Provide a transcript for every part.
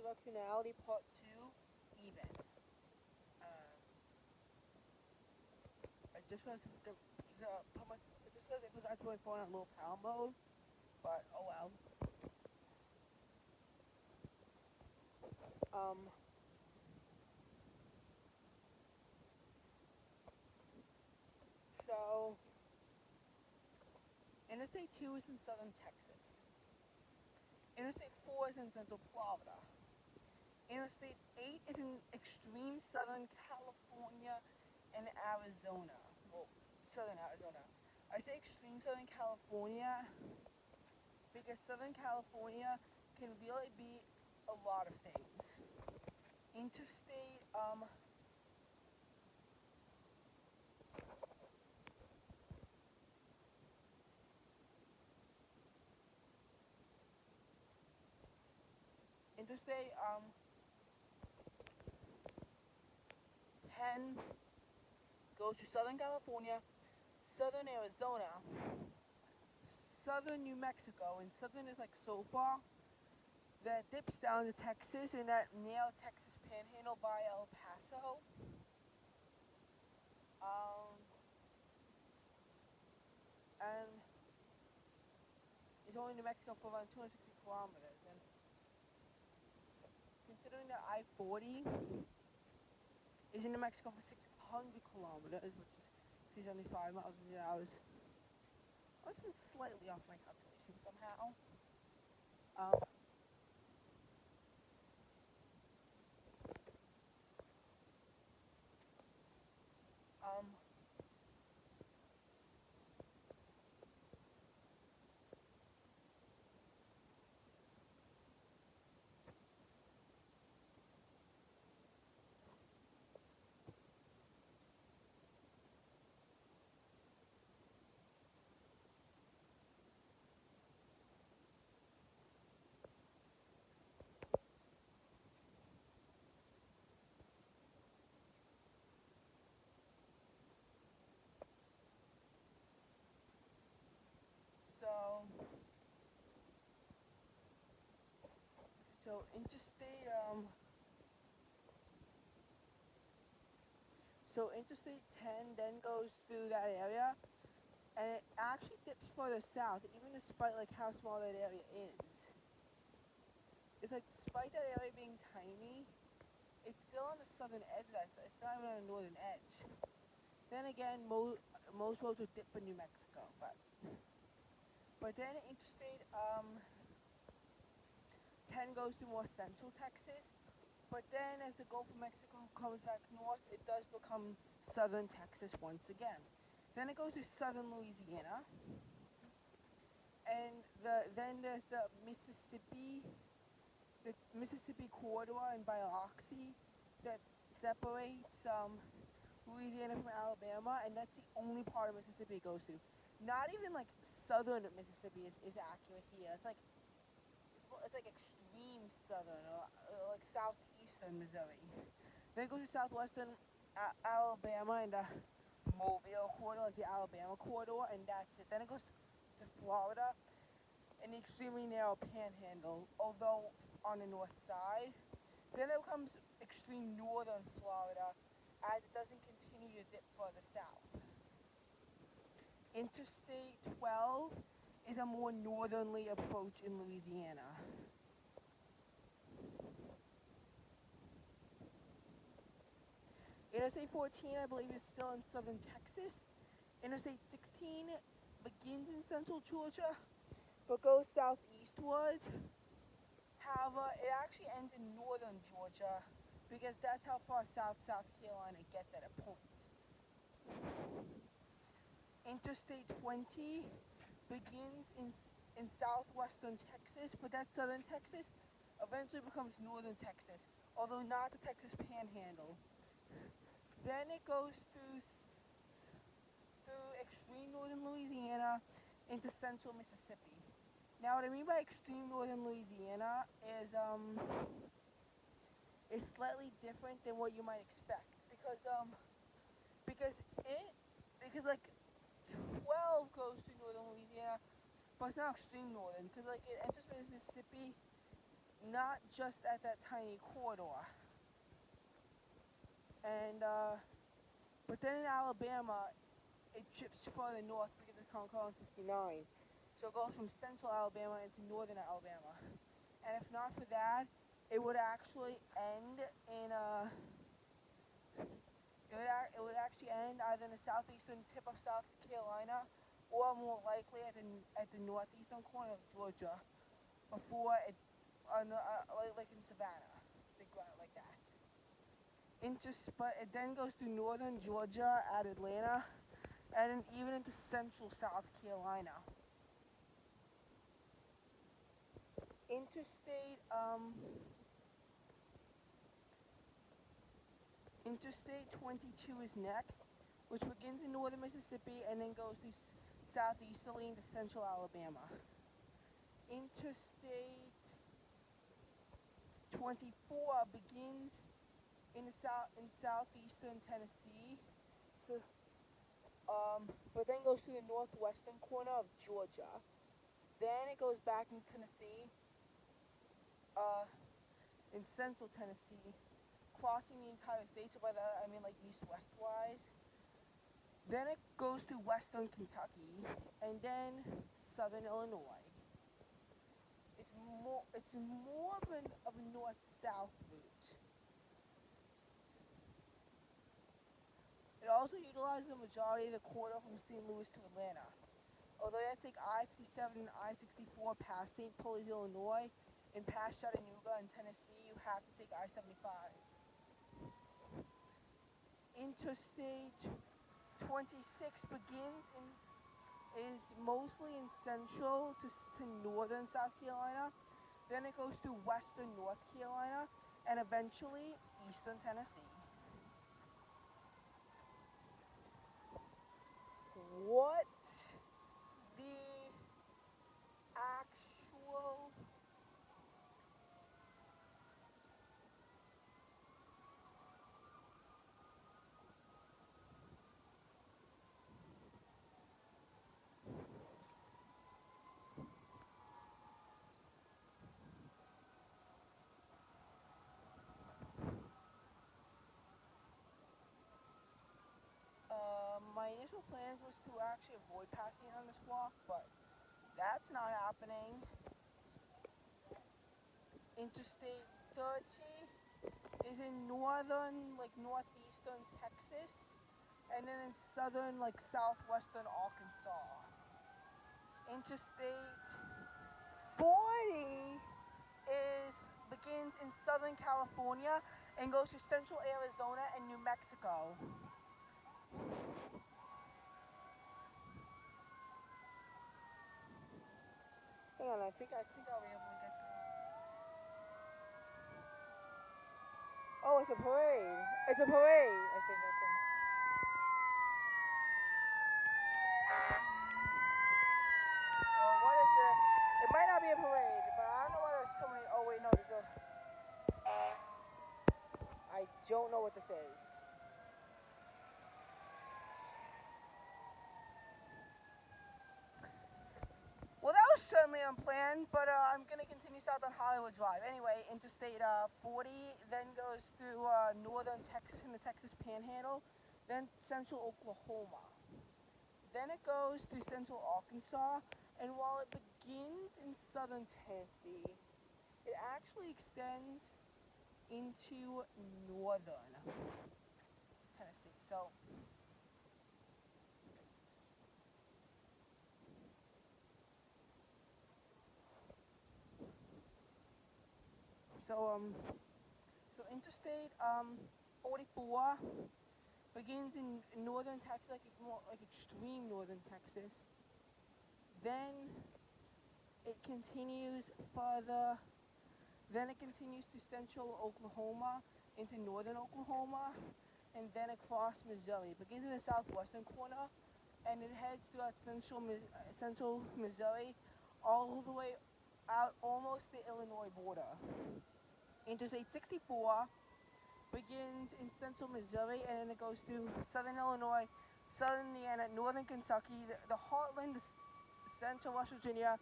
Directionality Part 2, even. I just realized I forgot to put my phone on low power mode, but oh well. So, Interstate 2 is in southern Texas. Interstate 4 is in central Florida. Interstate 8 is in extreme southern California and Arizona. Well, southern Arizona. I say extreme southern California because southern California can really be a lot of things. Interstate, Interstate, 10 goes to Southern California, Southern Arizona, Southern New Mexico, and Southern is like so far that dips down to Texas and that near Texas Panhandle by El Paso. And it's only New Mexico for around 260 kilometers. And considering that I-40 is in New Mexico for 600 kilometers, which is 375 miles an hour. I must have been slightly off my calculation somehow. So interstate, Interstate 10 then goes through that area, and it actually dips further south, even despite like how small that area is. It's like, despite that area being tiny, it's still on the southern edge of that. It's not even on the northern edge. Then again, most roads would dip for New Mexico, but then Interstate 10 goes through more central Texas, but then as the Gulf of Mexico comes back north, it does become southern Texas once again. Then it goes to southern Louisiana, and then there's the Mississippi corridor in Biloxi that separates Louisiana from Alabama, and that's the only part of Mississippi it goes through. Not even like southern Mississippi is accurate here. It's like extreme southern or like southeastern Missouri. Then it goes to southwestern Alabama and the Mobile corridor, like the Alabama corridor, and that's it. Then it goes to Florida and the extremely narrow Panhandle, although on the north side. Then it becomes extreme northern Florida as it doesn't continue to dip further south. Interstate 12 is a more northerly approach in Louisiana. Interstate 14, I believe, is still in southern Texas. Interstate 16 begins in central Georgia, but goes southeastwards. However, it actually ends in northern Georgia because that's how far South Carolina gets at a point. Interstate 20 begins in southwestern Texas, but that's southern Texas, eventually becomes northern Texas, although not the Texas Panhandle. Then it goes through extreme northern Louisiana into central Mississippi. Now, what I mean by extreme northern Louisiana is slightly different than what you might expect because like 12 goes to northern Louisiana, but it's not extreme northern because like it enters Mississippi not just at that tiny corridor. And but then in Alabama, it drifts further north because of Concord 69. So it goes from central Alabama into northern Alabama. And if not for that, it would actually end in it would actually end either in the southeastern tip of South Carolina, or more likely at the northeastern corner of Georgia, before it, like in Savannah, think about it like that. But it then goes through northern Georgia at Atlanta, and then even into central South Carolina. Interstate 22 is next, which begins in northern Mississippi and then goes through southeasterly into central Alabama. Interstate 24 begins in southeastern Tennessee, but then goes through the northwestern corner of Georgia. Then it goes back in Tennessee, in central Tennessee, crossing the entire state. So by that I mean like east-west wise. Then it goes through western Kentucky and then southern Illinois. It's more of a north-south route. It also utilizes the majority of the corridor from St. Louis to Atlanta. Although you have to take I-57 and I-64 past St. Paul, Illinois, and past Chattanooga in Tennessee, you have to take I-75. Interstate 26 is mostly in central to northern South Carolina. Then it goes through western North Carolina and eventually eastern Tennessee. What the actual my initial plans was to actually avoid passing on this walk, but that's not happening. Interstate 30 is in northeastern Texas, and then in southern, southwestern Arkansas. Interstate 40 begins in southern California and goes to central Arizona and New Mexico. Hang on, I think I'll be able to get through. Oh, it's a parade. It's a parade, I think. What is it? It might not be a parade, but I don't know why there's so many. Oh, wait, no, there's a. I don't know what this is. Well, that was certainly unplanned, but I'm going to continue south on Hollywood Drive. Anyway, Interstate 40 then goes through northern Texas and the Texas Panhandle, then central Oklahoma. Then it goes through central Arkansas, and while it begins in southern Tennessee, it actually extends into northern Tennessee. So Interstate 44 begins in northern Texas, like extreme northern Texas. Then it continues further. Then it continues to central Oklahoma into northern Oklahoma, and then across Missouri. It begins in the southwestern corner, and it heads throughout central Missouri, all the way out almost the Illinois border. Interstate 64 begins in central Missouri, and then it goes through southern Illinois, southern Indiana, northern Kentucky, the heartland of central West Virginia,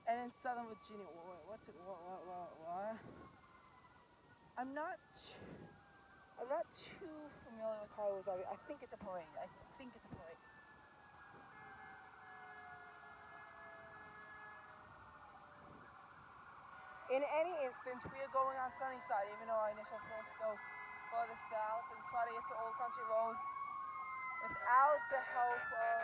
and then southern Virginia. What? I'm not too familiar with highway driving. I think it's a parade. In any instance, we are going on Sunnyside, even though our initial plans go further south and try to get to Old Country Road without the help of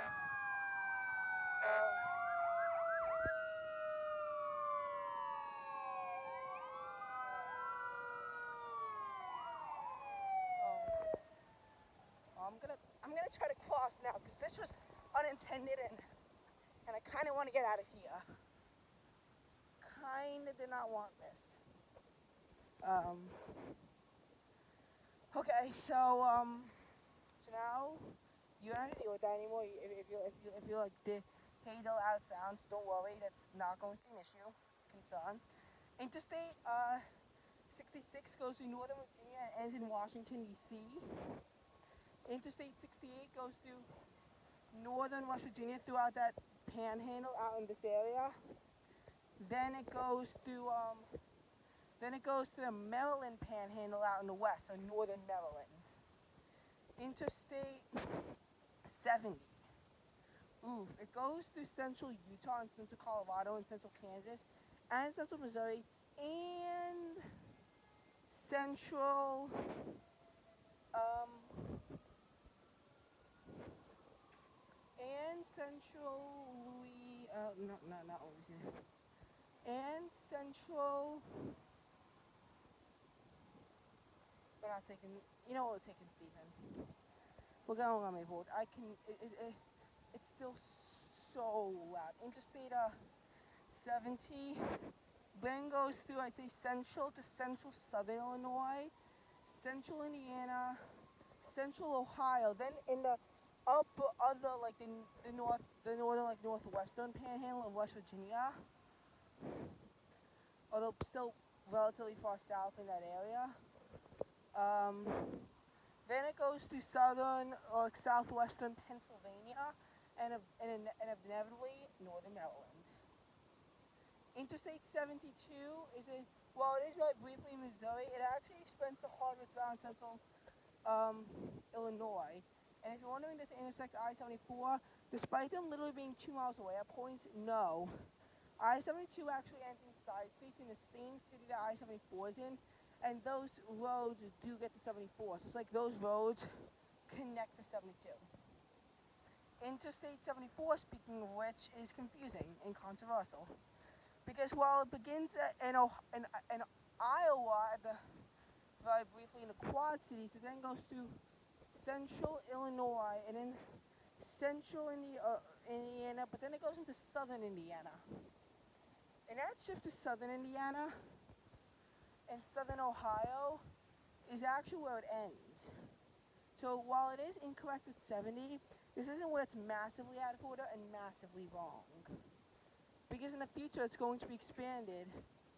I'm gonna try to cross now because this was unintended and I kind of want to get out of here. Kind of did not want this. Okay, so now you don't have to deal with that anymore. If you like the hate the loud sounds, don't worry. That's not going to be an issue, concern. Interstate 66 goes through Northern Virginia and ends in Washington D.C. Interstate 68 goes through northern West Virginia throughout that panhandle out in this area. Then it goes through the Maryland panhandle out in the west, so northern Maryland. Interstate 70. It goes through central Utah and central Colorado and central Kansas and central Missouri and central not Louisiana. And central. We're not taking. You know what we're taking, Stephen. We're going on my board. It's still so loud. Interstate 70 then goes through, I'd say, central to central southern Illinois, central Indiana, central Ohio. Then in the northern, like northwestern panhandle of West Virginia, although still relatively far south in that area. Then it goes through southern or southwestern Pennsylvania and inevitably northern Maryland. Interstate 72 is it is right briefly in Missouri. It actually spends the hardest around central Illinois. And if you're wondering, does it intersect I-74? Despite them literally being 2 miles away at points, no. I-72 actually ends in side streets in the same city that I-74 is in, and those roads do get to 74. So it's like those roads connect to 72. Interstate 74, speaking of which, is confusing and controversial. Because while it begins in Iowa, very briefly in the Quad Cities, it then goes through central Illinois and then central Indiana, but then it goes into southern Indiana. And that shift to southern Indiana and southern Ohio is actually where it ends. So while it is incorrect with 70, this isn't where it's massively out of order and massively wrong. Because in the future it's going to be expanded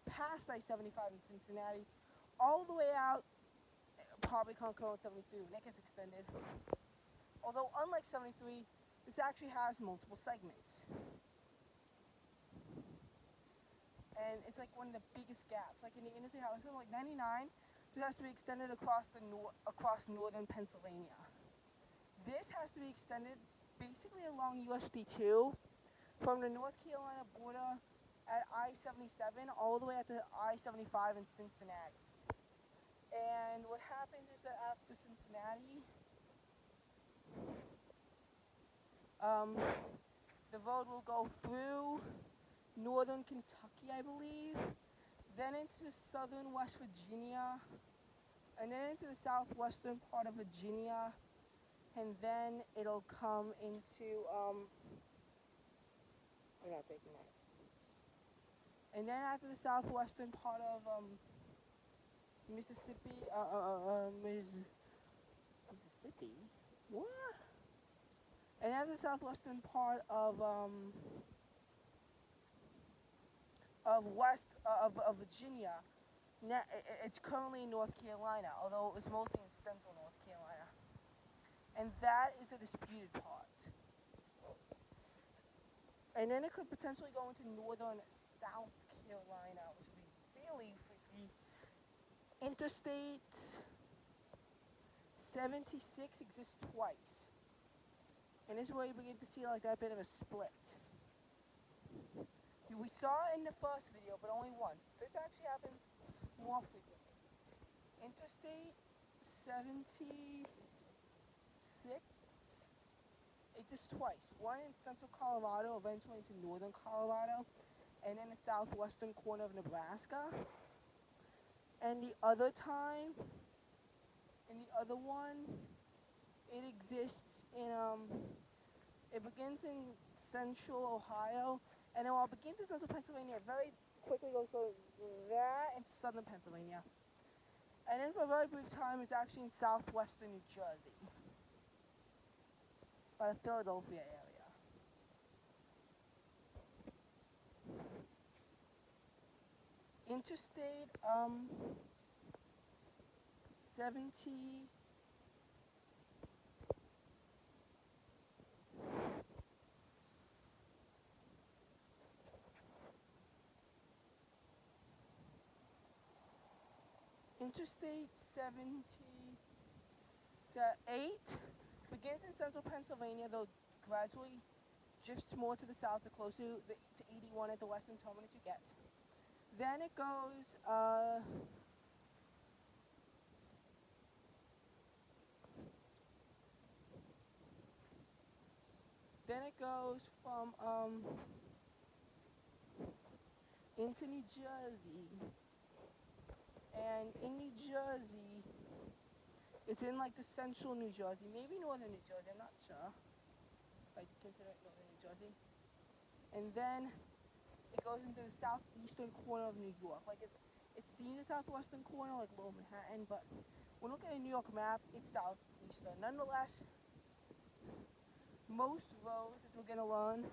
past I-75 in Cincinnati, all the way out, probably concurrent 73 when it gets extended. Although unlike 73, this actually has multiple segments. And it's like one of the biggest gaps. Like in the interstate highway, so like 99, this has to be extended across northern Pennsylvania. This has to be extended basically along US 2 from the North Carolina border at I-77 all the way up to I-75 in Cincinnati. And what happens is that after Cincinnati, the road will go through northern Kentucky, I believe, then into southern West Virginia, and then into the southwestern part of Virginia, and then it'll come into, I'm not taking that. And then after the southwestern part of Mississippi, Mississippi? What? And after the southwestern part of Virginia, it's currently in North Carolina, although it's mostly in central North Carolina. And that is the disputed part. And then it could potentially go into northern South Carolina, which would be really freaky. Interstate 76 exists twice. And this is where you begin to see like that bit of a split. We saw it in the first video, but only once. This actually happens more frequently. Interstate 76 exists twice. One in central Colorado, eventually into northern Colorado, and then the southwestern corner of Nebraska. And the other time, and the other one, it exists in, it begins in central Ohio, and then while it begins in central Pennsylvania, it very quickly goes from that into southern Pennsylvania. And then for a very brief time, it's actually in southwestern New Jersey, by the Philadelphia area. Interstate 70. Interstate 78 begins in central Pennsylvania, though gradually drifts more to the south the closer to 81 at the western terminus you get. Then it goes, from, into New Jersey. And in New Jersey, it's in like the central New Jersey, maybe northern New Jersey, I'm not sure. I consider it northern New Jersey. And then it goes into the southeastern corner of New York. Like it's seen the southwestern corner, like Lower Manhattan, but when looking at a New York map, it's southeastern. Nonetheless, most roads, as we're gonna learn,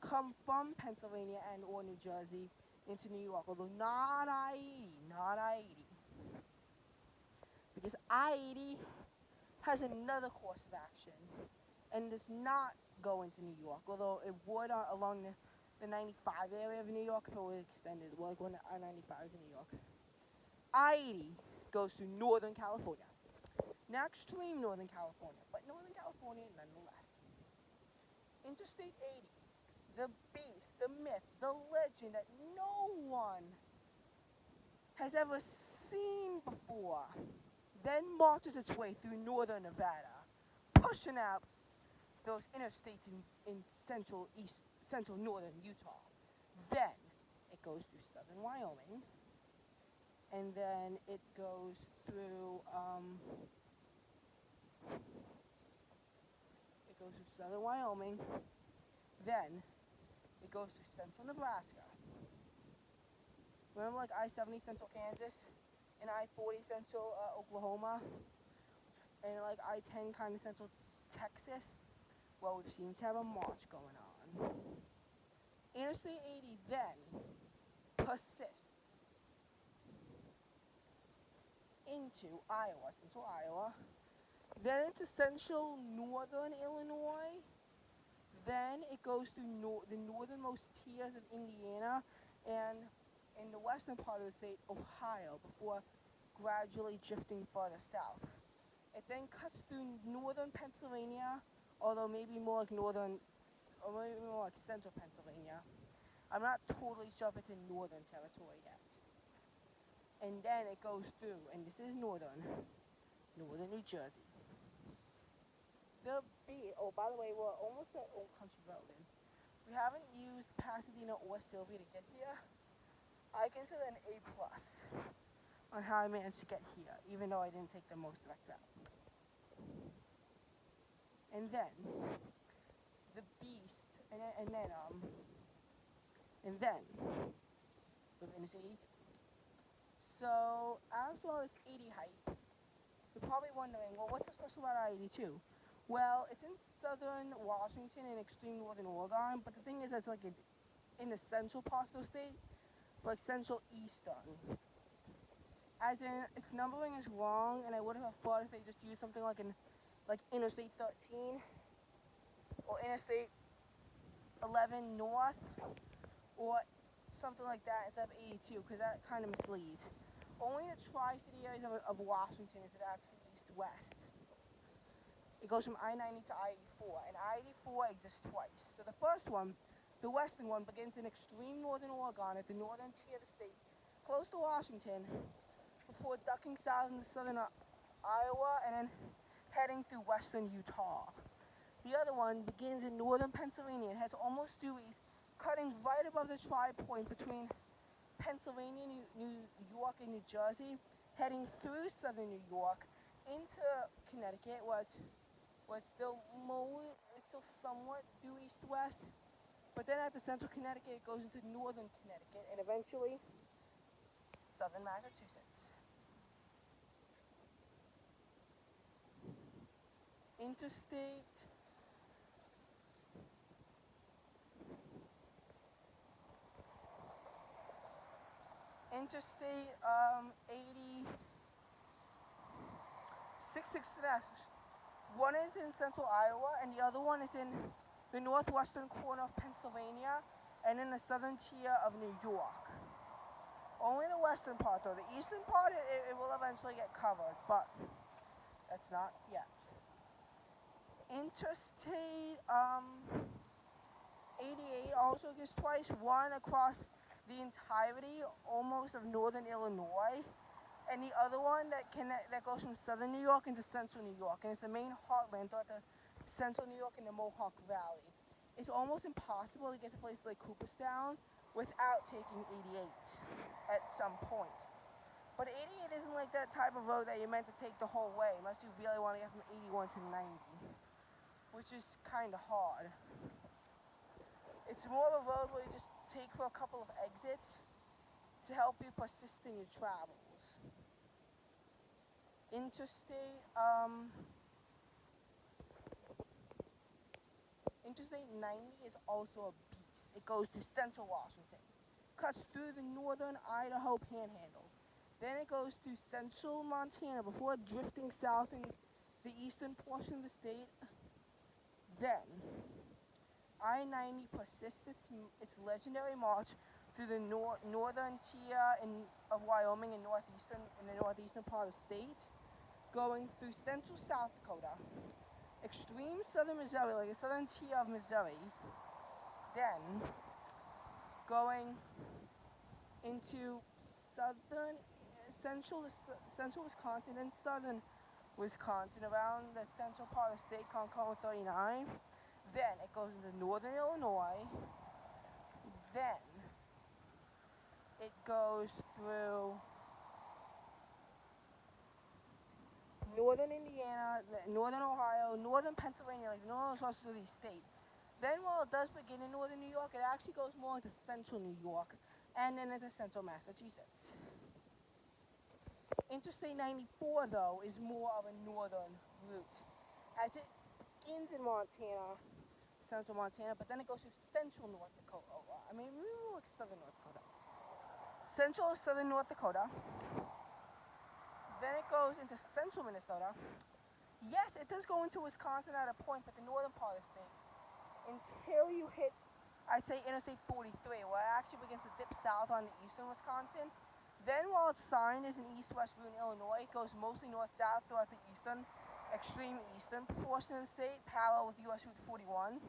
come from Pennsylvania and or New Jersey into New York, although not I-80. Because I-80 has another course of action and does not go into New York, although it would along the 95 area of New York if it were extended, like when I-95 is in New York. I-80 goes through Northern California. Not extreme Northern California, but Northern California nonetheless. Interstate 80, the beast, the myth, the legend that no one has ever seen before, then marches its way through northern Nevada, pushing out those interstates in central northern Utah. Then it goes through southern Wyoming, and then it goes through southern Wyoming, then it goes through central Nebraska. Remember like I-70 central Kansas, and I-40 central Oklahoma, and like I-10 kind of central Texas? Well, we seem to have a march going on. Interstate 80 then persists into Iowa, central Iowa, then into central northern Illinois, then it goes through the northernmost tiers of Indiana, and in the western part of the state, Ohio, before gradually drifting farther south. It then cuts through northern Pennsylvania, although maybe more like central Pennsylvania. I'm not totally sure if it's in northern territory yet. And then it goes through, and this is northern New Jersey. By the way, we're almost at Old Country Road. We haven't used Pasadena or Sylvia to get here. I consider an A+ on how I managed to get here, even though I didn't take the most direct route. And then the beast, and then with Interstate 82. So after all this 80 hype, you're probably wondering, well, what's so special about I-82? Well, it's in southern Washington and extreme northern Oregon, but the thing is, it's like in the central part of the state, like central eastern. As in, its numbering is wrong, and I would have thought if they just used something like Interstate 13 or Interstate 11 North or something like that instead of 82, because that kind of misleads. Only the tri-city areas of Washington is it actually east-west. It goes from I-90 to I-84, and I-84 exists twice. So the first one, the western one, begins in extreme northern Oregon at the northern tier of the state, close to Washington, before ducking south into southern Iowa and then heading through western Utah. The other one begins in northern Pennsylvania and heads almost due east, cutting right above the tri-point between Pennsylvania, New York, and New Jersey, heading through southern New York into Connecticut, where it's still somewhat due east-west. But then after central Connecticut, it goes into northern Connecticut and eventually southern Massachusetts. Interstate 86. One is in central Iowa and the other one is in the northwestern corner of Pennsylvania and in the southern tier of New York. Only the western part though. The eastern part, it will eventually get covered, but that's not yet. Interstate 88 also gets twice, one across the entirety almost of northern Illinois, and the other one that goes from southern New York into central New York, and it's the main heartland throughout the central New York and the Mohawk Valley. It's almost impossible to get to places like Cooperstown without taking 88 at some point. But 88 isn't like that type of road that you're meant to take the whole way, unless you really want to get from 81 to 90, which is kind of hard. It's more of a road where you just take for a couple of exits to help you persist in your travels. Interstate 90 is also a beast. It goes to central Washington, cuts through the northern Idaho panhandle. Then it goes to central Montana before drifting south in the eastern portion of the state. Then I-90 persists its legendary march through the northern tier of Wyoming and the northeastern part of the state, going through central South Dakota, extreme southern Missouri, like the southern tier of Missouri, then going into central Wisconsin and southern Wisconsin around the central part of the state, Concord 39. Then it goes into northern Illinois. Then it goes through northern Indiana, northern Ohio, northern Pennsylvania, like the northern parts of these states. Then while it does begin in northern New York, it actually goes more into central New York and then into central Massachusetts. Interstate 94, though, is more of a northern route, as it begins in Montana, central Montana, but then it goes to central North Dakota. Like southern North Dakota. Central southern North Dakota. Then it goes into central Minnesota. Yes, it does go into Wisconsin at a point, but the northern part of the state, until you hit, I'd say, Interstate 43, where it actually begins to dip south on the eastern Wisconsin. Then while it's signed as an east-west route in Illinois, it goes mostly north-south throughout the extreme eastern portion of the state, parallel with US Route 41.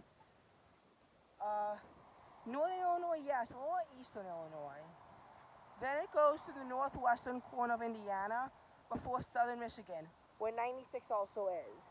Northern Illinois, yes, more eastern Illinois. Then it goes to the northwestern corner of Indiana before southern Michigan, where 96 also is.